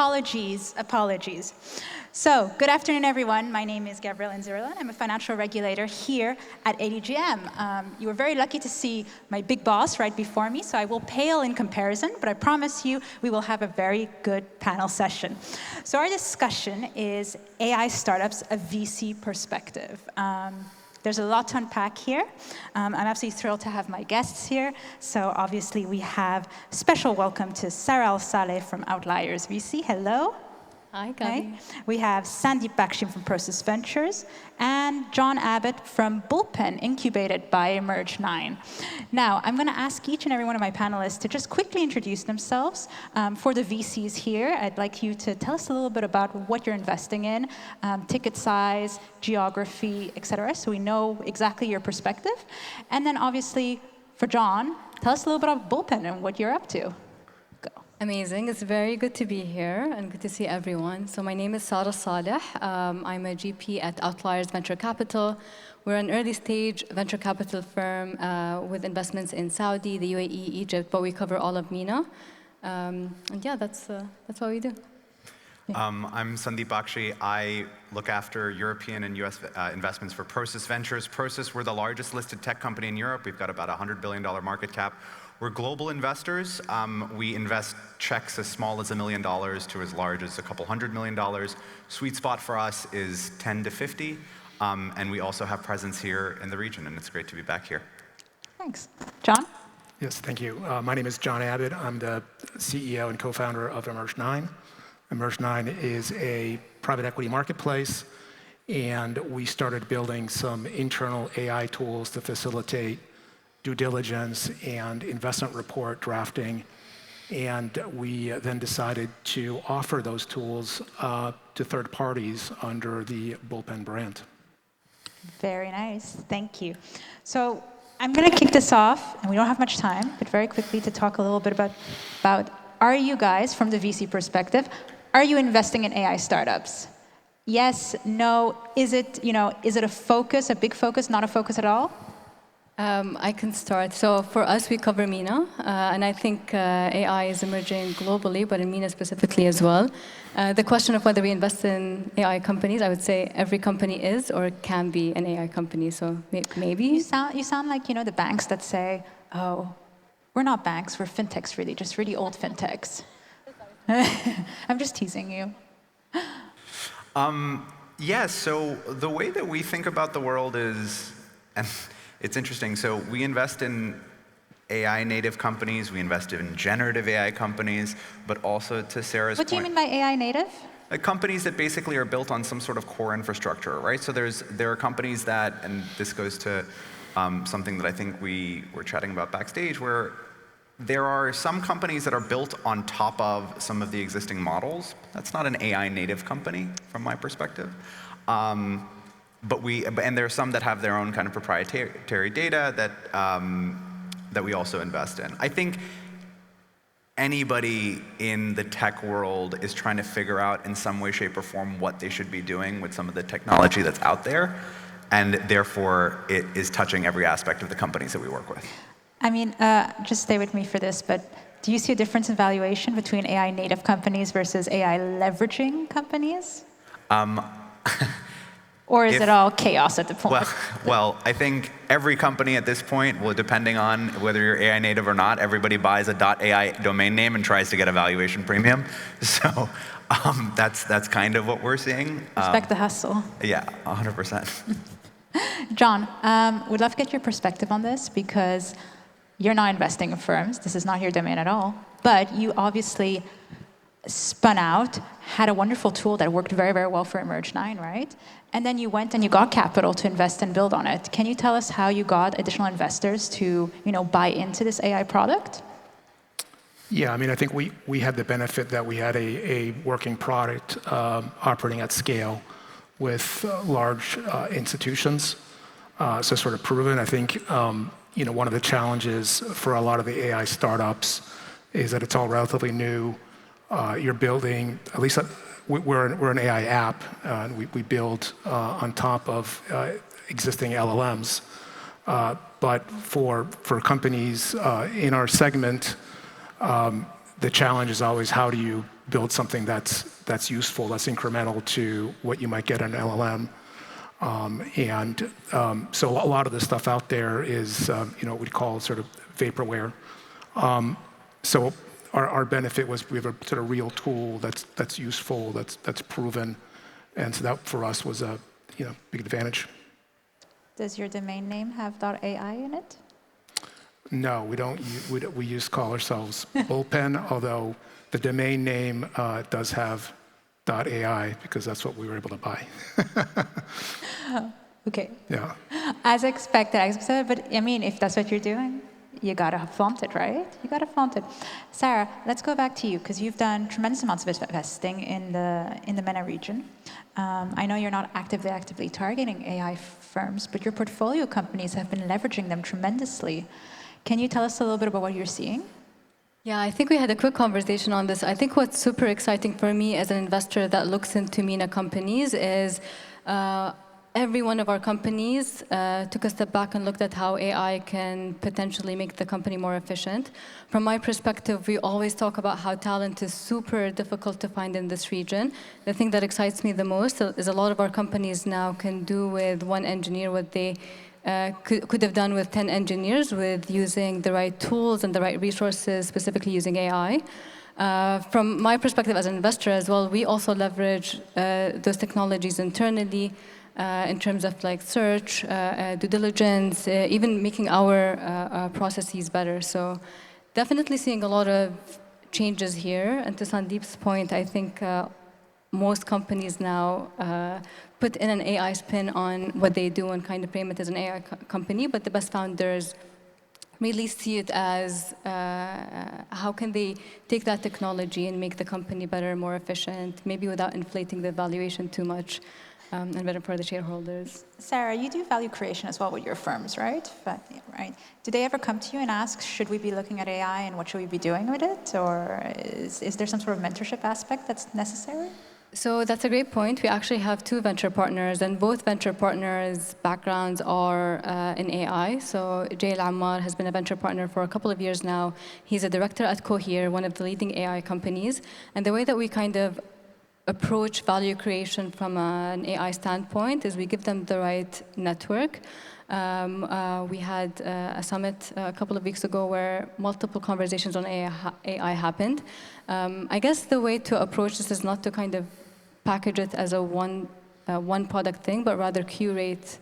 apologies. So, good afternoon, everyone. My name is Gabrielle Inzirla, and I'm a financial regulator here at ADGM. You were very lucky to see my big boss right before me, so I will pale in comparison, but I promise you we will have a very good panel session. So our discussion is AI startups, a VC perspective. There's a lot to unpack here. I'm absolutely thrilled to have my guests here. So obviously we have special welcome to Sarah Al-Saleh from Outliers VC. Hello. Hi, Gabi. We have Sandeep Bakshi from Prosus Ventures and John Abbott from Bullpen, incubated by Emerge9. Now, I'm going to ask each and every one of my panelists to just quickly introduce themselves. For the VCs here, I'd like you to tell us a little bit about what you're investing in, ticket size, geography, et cetera, so we know exactly your perspective. And then obviously, for John, tell us a little bit about Bullpen and what you're up to. Amazing. It's very good to be here and good to see everyone. So my name is Sarah Saleh. I'm a GP at Outliers Venture Capital. We're an early stage venture capital firm with investments in Saudi, the UAE, Egypt, but we cover all of MENA. And yeah, that's what we do. I'm Sandeep Bakshi. I look after European and US investments for Prosus Ventures. Prosus, we're the largest listed tech company in Europe. We've got about a $100 billion market cap. We're global investors. We invest checks as small as $1 million to as large as a couple $100 million. Sweet spot for us is 10 to 50. And we also have presence here in the region, and it's great to be back here. Thanks. John? Yes, thank you. My name is John Abbott. I'm the CEO and co-founder of Emerge9. Emerge9 is a private equity marketplace, and we started building some internal AI tools to facilitate due diligence and investment report drafting. And we then decided to offer those tools to third parties under the Bullpen brand. Very nice. Thank you. So I'm going to kick this off, and we don't have much time, but very quickly to talk a little bit about are you guys, from the VC perspective, are you investing in AI startups? Yes, no, is it a focus, a big focus, not a focus at all? I can start. So for us, we cover MENA, and I think AI is emerging globally, but in MENA specifically as well. The question of whether we invest in AI companies, I would say every company is or can be an AI company, so maybe. You sound like, the banks that say, oh, we're not banks, we're fintechs really, just really old fintechs. I'm just teasing you. Yeah, so the way that we think about the world is, and it's interesting, so we invest in AI native companies, we invest in generative AI companies, but also to Sarah's point. What do you mean by AI native? Companies that basically are built on some sort of core infrastructure, right? So there are companies that, and this goes to something that I think we were chatting about backstage, where there are some companies that are built on top of some of the existing models. That's not an AI native company from my perspective. And there are some that have their own kind of proprietary data that we also invest in. I think anybody in the tech world is trying to figure out in some way, shape, or form what they should be doing with some of the technology that's out there, and therefore it is touching every aspect of the companies that we work with. I mean, just stay with me for this, but do you see a difference in valuation between AI native companies versus AI leveraging companies? Or is it all chaos at the point? Well, I think every company at this point, well, depending on whether you're AI native or not, everybody buys a .ai domain name and tries to get a valuation premium. So that's kind of what we're seeing. Respect the hustle. Yeah, 100%. John, would love to get your perspective on this because you're not investing in firms. This is not your domain at all. But you obviously spun out, had a wonderful tool that worked very, very well for Emerge9, right? And then you went and you got capital to invest and build on it. Can you tell us how you got additional investors to, buy into this AI product? Yeah, I mean, I think we had the benefit that we had a working product operating at scale with large institutions. So sort of proven. I think one of the challenges for a lot of the AI startups is that it's all relatively new. You're building, at least we're an AI app, and we build on top of existing LLMs. But for companies in our segment, the challenge is always how do you build something that's useful, that's incremental to what you might get in an LLM. So a lot of the stuff out there is, what we'd call sort of vaporware. So our benefit was we have a sort of real tool that's useful, that's proven, and so that for us was a big advantage. Does your domain name have .ai in it? No, we don't. We just call ourselves Bullpen, although the domain name does have .ai because that's what we were able to buy. Okay. Yeah. As expected, but I mean, if that's what you're doing, you gotta flaunt it, right? You gotta flaunt it. Sarah, let's go back to you because you've done tremendous amounts of investing in the MENA region. I know you're not actively targeting AI firms, but your portfolio companies have been leveraging them tremendously. Can you tell us a little bit about what you're seeing? Yeah, I think we had a quick conversation on this. I think what's super exciting for me as an investor that looks into MENA companies is every one of our companies took a step back and looked at how AI can potentially make the company more efficient. From my perspective, we always talk about how talent is super difficult to find in this region. The thing that excites me the most is a lot of our companies now can do with one engineer what they could have done with 10 engineers with using the right tools and the right resources, specifically using AI. From my perspective as an investor as well, we also leverage those technologies internally in terms of like search, due diligence, even making our processes better. So definitely seeing a lot of changes here. And to Sandeep's point, I think most companies now put in an AI spin on what they do and kind of frame it as an AI company, but the best founders really see it as how can they take that technology and make the company better, more efficient, maybe without inflating the valuation too much, and better for the shareholders. Sarah, you do value creation as well with your firms, right? Right. Do they ever come to you and ask, should we be looking at AI and what should we be doing with it? Or is there some sort of mentorship aspect that's necessary? So that's a great point. We actually have 2 venture partners, and both venture partners' backgrounds are in AI. So Jay Al-Ammar has been a venture partner for a couple of years now. He's a director at Cohere, one of the leading AI companies. And the way that we kind of approach value creation from an AI standpoint is we give them the right network. We had a summit a couple of weeks ago where multiple conversations on AI happened. I guess the way to approach this is not to kind of package it as a one product thing, but rather curate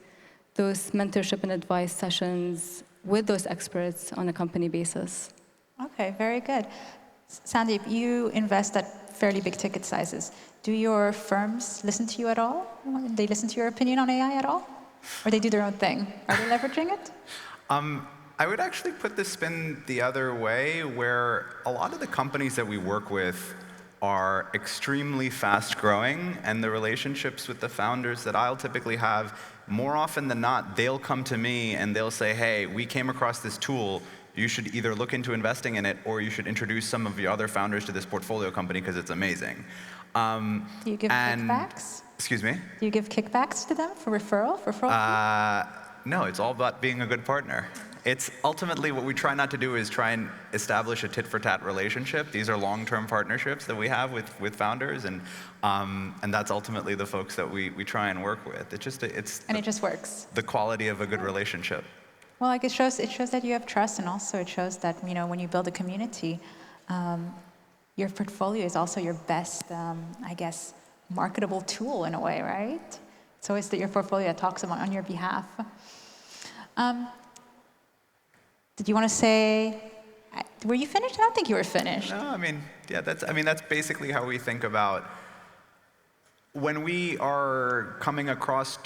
those mentorship and advice sessions with those experts on a company basis. Okay, very good. Sandeep, you invest at fairly big ticket sizes. Do your firms listen to you at all? Do they listen to your opinion on AI at all? Or they do their own thing? Are they leveraging it? I would actually put the spin the other way, where a lot of the companies that we work with are extremely fast growing, and the relationships with the founders that I'll typically have, more often than not, they'll come to me and they'll say, hey, we came across this tool. You should either look into investing in it or you should introduce some of your other founders to this portfolio company because it's amazing. Do you give kickbacks? Excuse me? Do you give kickbacks to them for referral? No, it's all about being a good partner. It's ultimately what we try not to do is try and establish a tit-for-tat relationship. These are long-term partnerships that we have with founders, and that's ultimately the folks that we try and work with. It just works. The quality of a good relationship. Well, like it shows that you have trust, and also it shows that when you build a community, your portfolio is also your best, I guess, marketable tool in a way, right? It's always that your portfolio talks on your behalf. Did you want to say, were you finished? I don't think you were finished. No, that's basically how we think about when we are coming across,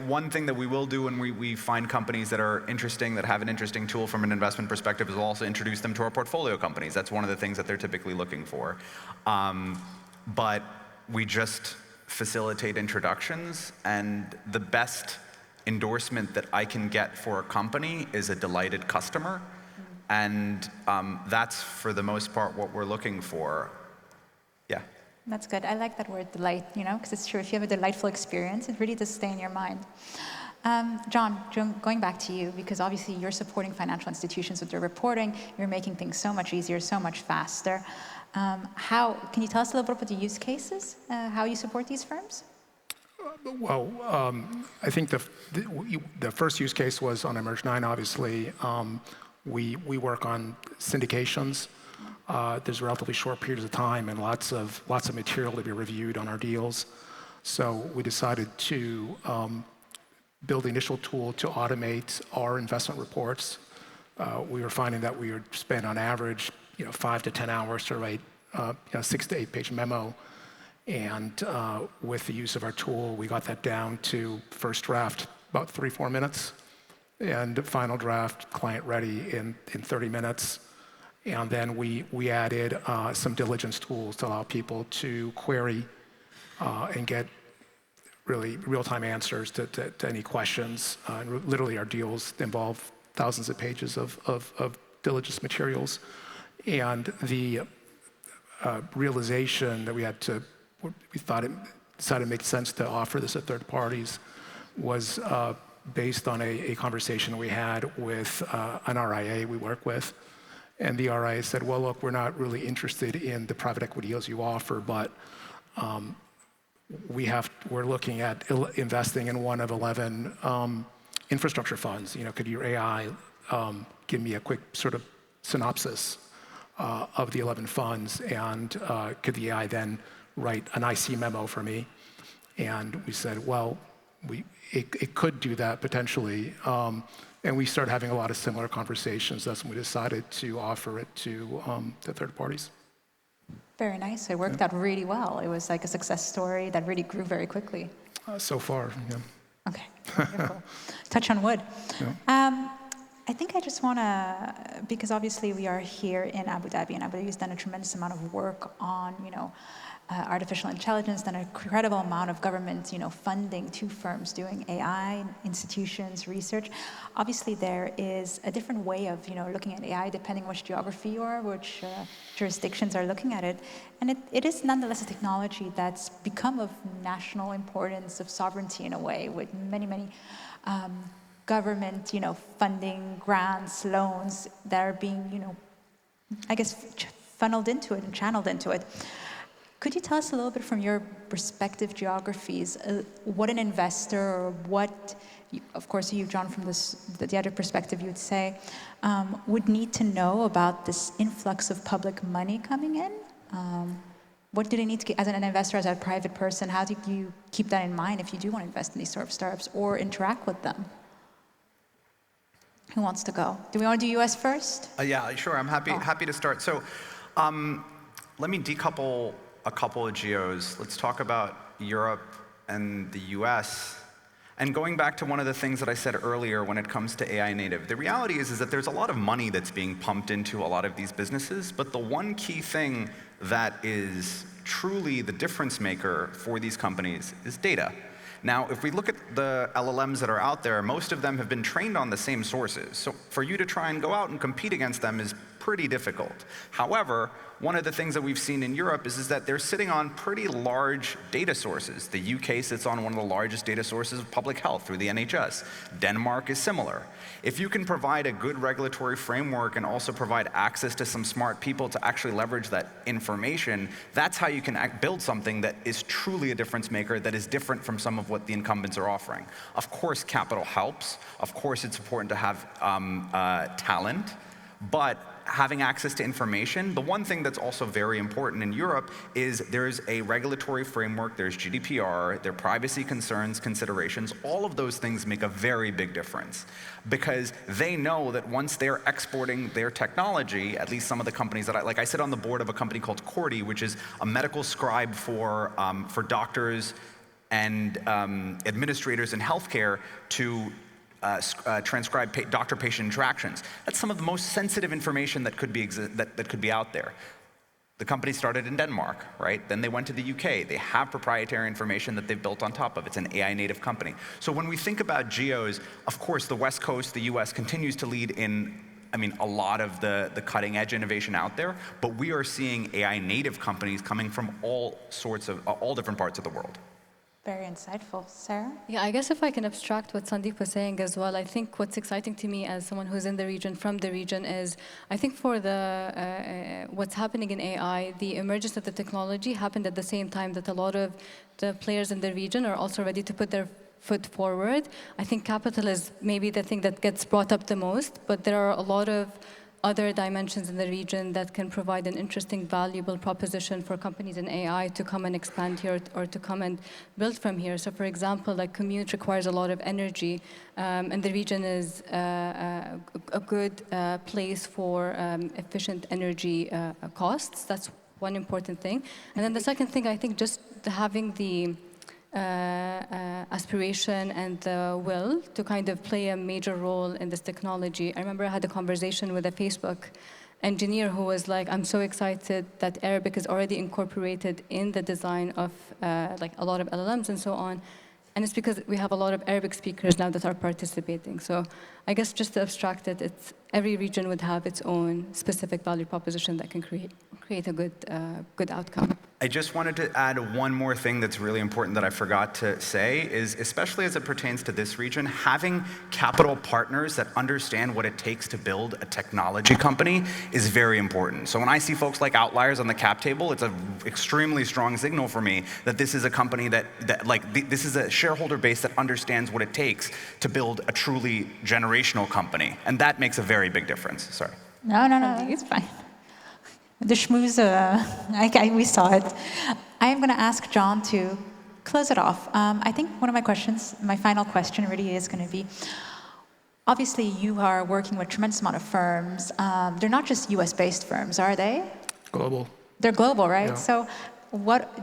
one thing that we will do when we find companies that are interesting, that have an interesting tool from an investment perspective, is we'll also introduce them to our portfolio companies. That's one of the things that they're typically looking for. But we just facilitate introductions, and the best endorsement that I can get for a company is a delighted customer. And that's, for the most part, what we're looking for. Yeah. That's good. I like that word, delight, because it's true. If you have a delightful experience, it really does stay in your mind. John, going back to you, because obviously you're supporting financial institutions with their reporting. You're making things so much easier, so much faster. Can you tell us a little bit about the use cases, how you support these firms? Well, I think the first use case was on Emerge9, obviously. We work on syndications. There's relatively short periods of time and lots of material to be reviewed on our deals. So we decided to build the initial tool to automate our investment reports. We were finding that we would spend on average 5 to 10 hours to write a 6 to 8 page memo. And with the use of our tool, we got that down to first draft about 3-4 minutes, and final draft client ready in 30 minutes. And then we added some diligence tools to allow people to query and get really real-time answers to any questions. Literally, our deals involve thousands of pages of diligence materials. And the realization that we thought it decided it made sense to offer this to third parties was based on a conversation we had with an RIA we work with. And the RIA said, well, look, we're not really interested in the private equity deals you offer, but we're looking at investing in one of 11 infrastructure funds. Could your AI give me a quick sort of synopsis of the 11 funds, and could the AI then write an IC memo for me? And we said, well, it could do that potentially. And we started having a lot of similar conversations. That's when we decided to offer it to third parties. Very nice. It worked out really well. It was like a success story that really grew very quickly. So far, yeah. Okay, wonderful. Touch on wood. Yeah. I think I just want to, because obviously we are here in Abu Dhabi, and Abu Dhabi has done a tremendous amount of work on, artificial intelligence, done an incredible amount of government, funding to firms doing AI, institutions, research. Obviously, there is a different way of, looking at AI depending which geography you are, which jurisdictions are looking at it. And it is nonetheless a technology that's become of national importance, of sovereignty in a way, with many, many government, funding, grants, loans that are being, funneled into it and channeled into it. Could you tell us a little bit from your respective geographies, what an investor, or of course you, John, from the other perspective, you would say, would need to know about this influx of public money coming in? What do they need to, as an investor, as a private person, how do you keep that in mind if you do want to invest in these sort of startups or interact with them? Who wants to go? Do we want to do US first? Yeah, sure. I'm happy to start. So let me decouple a couple of geos. Let's talk about Europe and the US. And going back to one of the things that I said earlier when it comes to AI native, the reality is that there's a lot of money that's being pumped into a lot of these businesses, but the one key thing that is truly the difference maker for these companies is data. Now, if we look at the LLMs that are out there, most of them have been trained on the same sources. So for you to try and go out and compete against them is pretty difficult. However, one of the things that we've seen in Europe is that they're sitting on pretty large data sources. The UK sits on one of the largest data sources of public health through the NHS. Denmark is similar. If you can provide a good regulatory framework and also provide access to some smart people to actually leverage that information, that's how you can build something that is truly a difference maker, that is different from some of what the incumbents are offering. Of course, capital helps. Of course, it's important to have talent, but having access to information, the one thing that's also very important in Europe is there's a regulatory framework, there's GDPR, there are privacy considerations. All of those things make a very big difference because they know that once they're exporting their technology, at least some of the companies that I sit on the board of a company called Cordy, which is a medical scribe for doctors and administrators in healthcare to transcribe doctor-patient interactions. That's some of the most sensitive information that could be out there. The company started in Denmark, right? Then they went to the UK. They have proprietary information that they've built on top of. It's an AI native company. So when we think about geos, of course, the West Coast, the US continues to lead in a lot of the cutting edge innovation out there, but we are seeing AI native companies coming from all different parts of the world. Very insightful. Sarah? Yeah, I guess if I can abstract what Sandeep was saying as well, I think what's exciting to me as someone who's in the region, from the region, is I think for the what's happening in AI, the emergence of the technology happened at the same time that a lot of the players in the region are also ready to put their foot forward. I think capital is maybe the thing that gets brought up the most, but there are a lot of other dimensions in the region that can provide an interesting, valuable proposition for companies in AI to come and expand here or to come and build from here. So for example, like Commute requires a lot of energy, and the region is a good place for efficient energy costs. That's one important thing. And then the second thing, I think just having the aspiration and the will to kind of play a major role in this technology. I remember I had a conversation with a Facebook engineer who was like, I'm so excited that Arabic is already incorporated in the design of like a lot of LLMs and so on. And it's because we have a lot of Arabic speakers now that are participating. So I guess just to abstract it, it's every region would have its own specific value proposition that can create a good outcome. I just wanted to add one more thing that's really important that I forgot to say is, especially as it pertains to this region, having capital partners that understand what it takes to build a technology company is very important. So when I see folks like Outliers on the cap table, it's an extremely strong signal for me that this is a company this is a shareholder base that understands what it takes to build a truly generational company. And that makes a very big difference. Sorry. No, it's fine. The schmooze, we saw it. I am going to ask John to close it off. I think one of my questions, my final question really is going to be, obviously you are working with a tremendous amount of firms. They're not just US-based firms, are they? Global. They're global, right? Yeah. So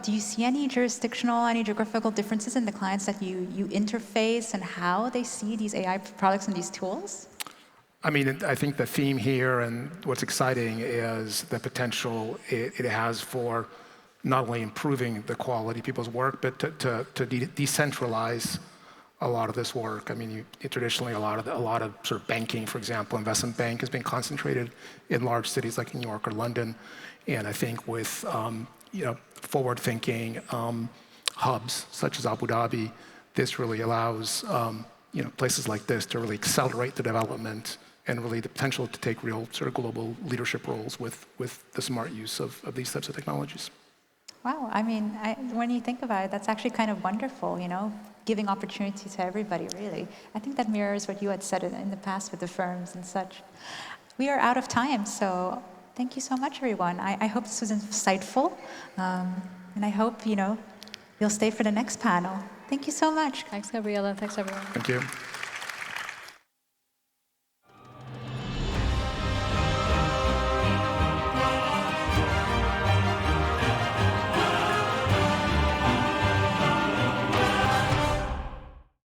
do you see any jurisdictional, any geographical differences in the clients that you interface and how they see these AI products and these tools? I mean, I think the theme here and what's exciting is the potential it has for not only improving the quality of people's work, but to decentralize a lot of this work. I mean, traditionally, a lot of sort of banking, for example, investment bank has been concentrated in large cities like New York or London. And I think with forward-thinking hubs such as Abu Dhabi, this really allows places like this to really accelerate the development and really the potential to take real sort of global leadership roles with the smart use of these types of technologies. Wow, I mean, when you think about it, that's actually kind of wonderful, giving opportunity to everybody, really. I think that mirrors what you had said in the past with the firms and such. We are out of time, so thank you so much, everyone. I hope this was insightful, and I hope, you'll stay for the next panel. Thank you so much. Thanks, Gabriela. Thanks, everyone. Thank you.